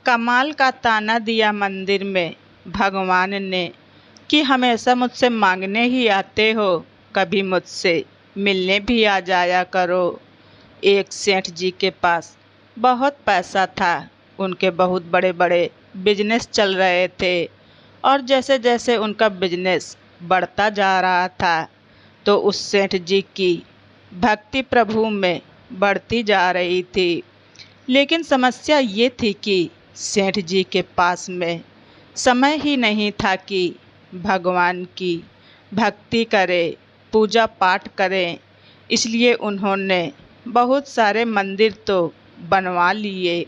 कमाल का ताना दिया मंदिर में भगवान ने कि हमेशा मुझसे मांगने ही आते हो, कभी मुझसे मिलने भी आ जाया करो। एक सेठ जी के पास बहुत पैसा था। उनके बहुत बड़े बड़े बिजनेस चल रहे थे और जैसे जैसे उनका बिजनेस बढ़ता जा रहा था तो उस सेठ जी की भक्ति प्रभु में बढ़ती जा रही थी। लेकिन समस्या ये थी कि सेठ जी के पास में समय ही नहीं था कि भगवान की भक्ति करें, पूजा पाठ करें। इसलिए उन्होंने बहुत सारे मंदिर तो बनवा लिए,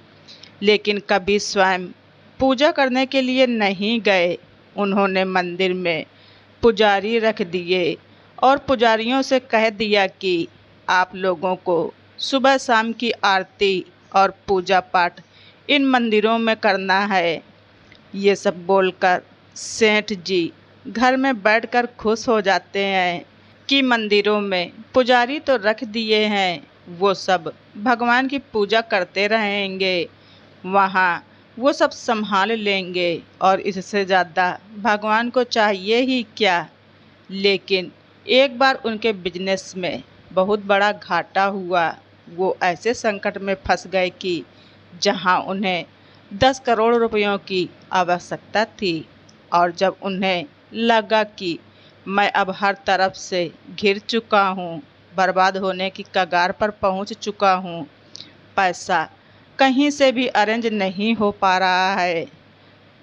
लेकिन कभी स्वयं पूजा करने के लिए नहीं गए। उन्होंने मंदिर में पुजारी रख दिए और पुजारियों से कह दिया कि आप लोगों को सुबह शाम की आरती और पूजा पाठ इन मंदिरों में करना है। ये सब बोलकर सेठ जी घर में बैठकर खुश हो जाते हैं कि मंदिरों में पुजारी तो रख दिए हैं, वो सब भगवान की पूजा करते रहेंगे, वहाँ वो सब संभाल लेंगे और इससे ज़्यादा भगवान को चाहिए ही क्या। लेकिन एक बार उनके बिजनेस में बहुत बड़ा घाटा हुआ। वो ऐसे संकट में फंस गए कि जहां उन्हें 10 करोड़ रुपयों की आवश्यकता थी और जब उन्हें लगा कि मैं अब हर तरफ से घिर चुका हूँ, बर्बाद होने की कगार पर पहुँच चुका हूँ, पैसा कहीं से भी अरेंज नहीं हो पा रहा है,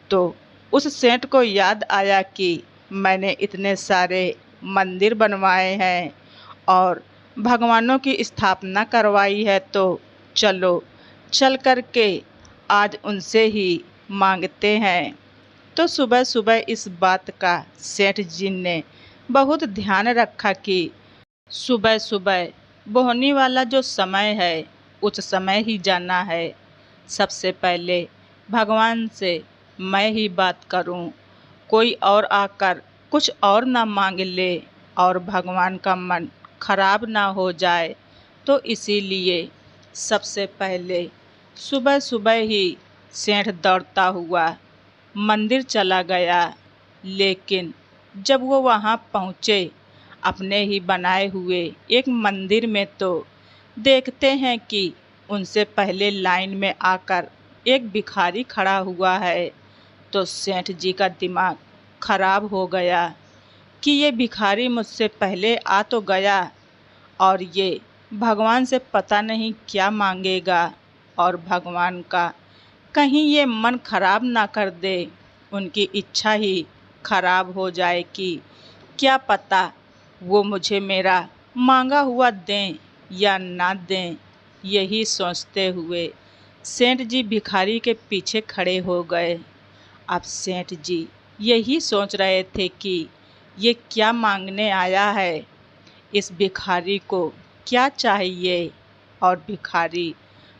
तो उस सेठ को याद आया कि मैंने इतने सारे मंदिर बनवाए हैं और भगवानों की स्थापना करवाई है, तो चलो चल कर के आज उनसे ही मांगते हैं। तो सुबह सुबह इस बात का सेठ जी ने बहुत ध्यान रखा कि सुबह सुबह बोहनी वाला जो समय है उस समय ही जाना है। सबसे पहले भगवान से मैं ही बात करूं, कोई और आकर कुछ और ना मांग ले और भगवान का मन खराब ना हो जाए। तो इसीलिए सबसे पहले सुबह सुबह ही सेठ दौड़ता हुआ मंदिर चला गया। लेकिन जब वो वहाँ पहुँचे अपने ही बनाए हुए एक मंदिर में, तो देखते हैं कि उनसे पहले लाइन में आकर एक भिखारी खड़ा हुआ है। तो सेठ जी का दिमाग खराब हो गया कि ये भिखारी मुझसे पहले आ तो गया और ये भगवान से पता नहीं क्या मांगेगा और भगवान का कहीं ये मन खराब ना कर दे, उनकी इच्छा ही खराब हो जाए कि क्या पता वो मुझे मेरा मांगा हुआ दें या ना दें। यही सोचते हुए सेठ जी भिखारी के पीछे खड़े हो गए। अब सेठ जी यही सोच रहे थे कि ये क्या मांगने आया है, इस भिखारी को क्या चाहिए। और भिखारी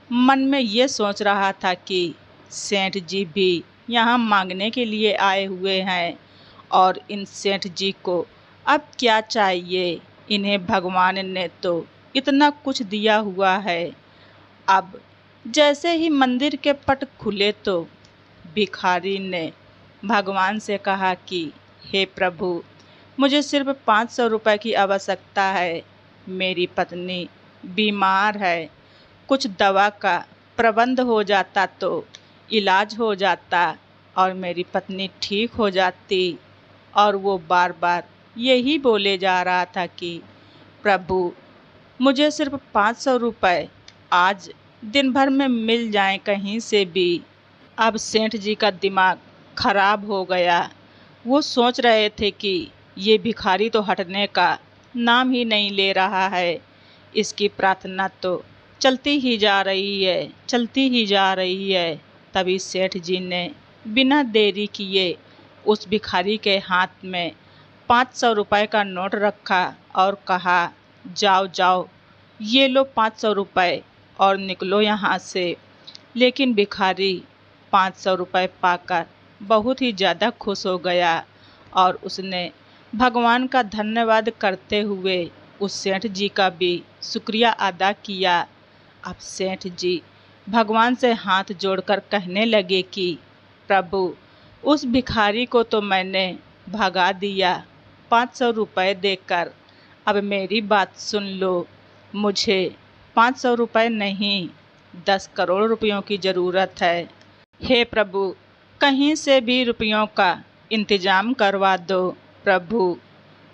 मन में ये सोच रहा था कि सेठ जी भी यहाँ मांगने के लिए आए हुए हैं और इन सेठ जी को अब क्या चाहिए, इन्हें भगवान ने तो इतना कुछ दिया हुआ है। अब जैसे ही मंदिर के पट खुले तो भिखारी ने भगवान से कहा कि हे प्रभु, मुझे सिर्फ 500 रुपये की आवश्यकता है। मेरी पत्नी बीमार है, कुछ दवा का प्रबंध हो जाता तो इलाज हो जाता और मेरी पत्नी ठीक हो जाती। और वो बार बार यही बोले जा रहा था कि प्रभु, मुझे सिर्फ 500 रुपये आज दिन भर में मिल जाएं कहीं से भी। अब सेठ जी का दिमाग खराब हो गया। वो सोच रहे थे कि ये भिखारी तो हटने का नाम ही नहीं ले रहा है, इसकी प्रार्थना तो चलती ही जा रही है, चलती ही जा रही है। तभी सेठ जी ने बिना देरी किए उस भिखारी के हाथ में 500 रुपये का नोट रखा और कहा, जाओ जाओ, ये लो 500 रुपये और निकलो यहाँ से। लेकिन भिखारी 500 रुपये पाकर बहुत ही ज़्यादा खुश हो गया और उसने भगवान का धन्यवाद करते हुए उस सेठ जी का भी शुक्रिया अदा किया। अब सेठ जी भगवान से हाथ जोड़कर कहने लगे कि प्रभु, उस भिखारी को तो मैंने भगा दिया 500 रुपये देकर। अब मेरी बात सुन लो, मुझे 500 रुपये नहीं 10 करोड़ रुपयों की ज़रूरत है। हे प्रभु, कहीं से भी रुपयों का इंतज़ाम करवा दो प्रभु,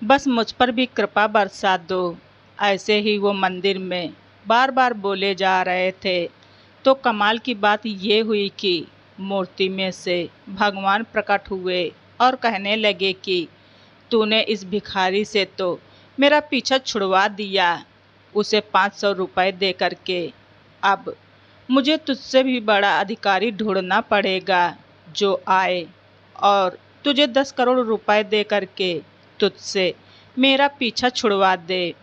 बस मुझ पर भी कृपा बरसा दो। ऐसे ही वो मंदिर में बार बार बोले जा रहे थे। तो कमाल की बात ये हुई कि मूर्ति में से भगवान प्रकट हुए और कहने लगे कि तूने इस भिखारी से तो मेरा पीछा छुड़वा दिया उसे 500 रुपये दे करके। अब मुझे तुझसे भी बड़ा अधिकारी ढूंढना पड़ेगा जो आए और तुझे 10 करोड़ रुपए दे करके तुझसे मेरा पीछा छुड़वा दे।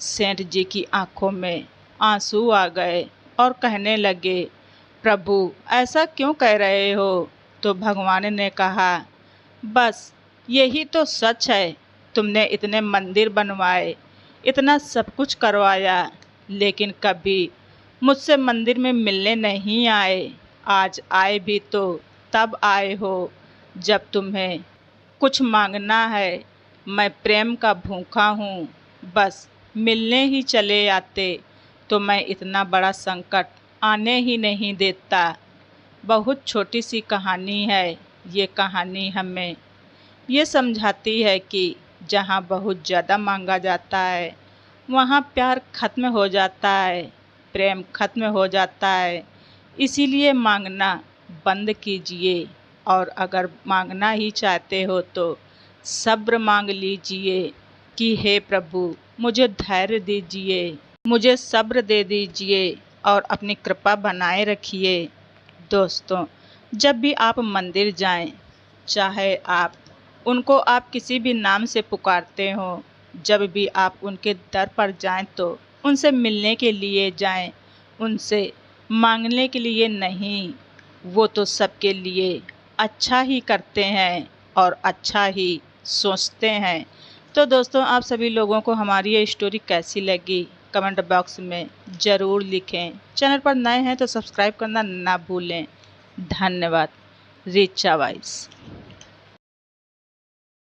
सेठ जी की आंखों में आंसू आ गए और कहने लगे, प्रभु ऐसा क्यों कह रहे हो? तो भगवान ने कहा, बस यही तो सच है। तुमने इतने मंदिर बनवाए, इतना सब कुछ करवाया, लेकिन कभी मुझसे मंदिर में मिलने नहीं आए। आज आए भी तो तब आए हो जब तुम्हें कुछ मांगना है। मैं प्रेम का भूखा हूँ, बस मिलने ही चले आते तो मैं इतना बड़ा संकट आने ही नहीं देता। बहुत छोटी सी कहानी है। ये कहानी हमें ये समझाती है कि जहाँ बहुत ज़्यादा मांगा जाता है वहाँ प्यार खत्म हो जाता है, प्रेम खत्म हो जाता है। इसीलिए मांगना बंद कीजिए, और अगर मांगना ही चाहते हो तो सब्र मांग लीजिए कि हे प्रभु, मुझे धैर्य दीजिए, मुझे सब्र दे दीजिए और अपनी कृपा बनाए रखिए। दोस्तों, जब भी आप मंदिर जाएं, चाहे आप किसी भी नाम से पुकारते हो, जब भी आप उनके दर पर जाएं तो उनसे मिलने के लिए जाएं, उनसे मांगने के लिए नहीं। वो तो सबके लिए अच्छा ही करते हैं और अच्छा ही सोचते हैं। तो दोस्तों, आप सभी लोगों को हमारी ये स्टोरी कैसी लगी कमेंट बॉक्स में ज़रूर लिखें। चैनल पर नए हैं तो सब्सक्राइब करना ना भूलें। धन्यवाद। रिचा वाइस।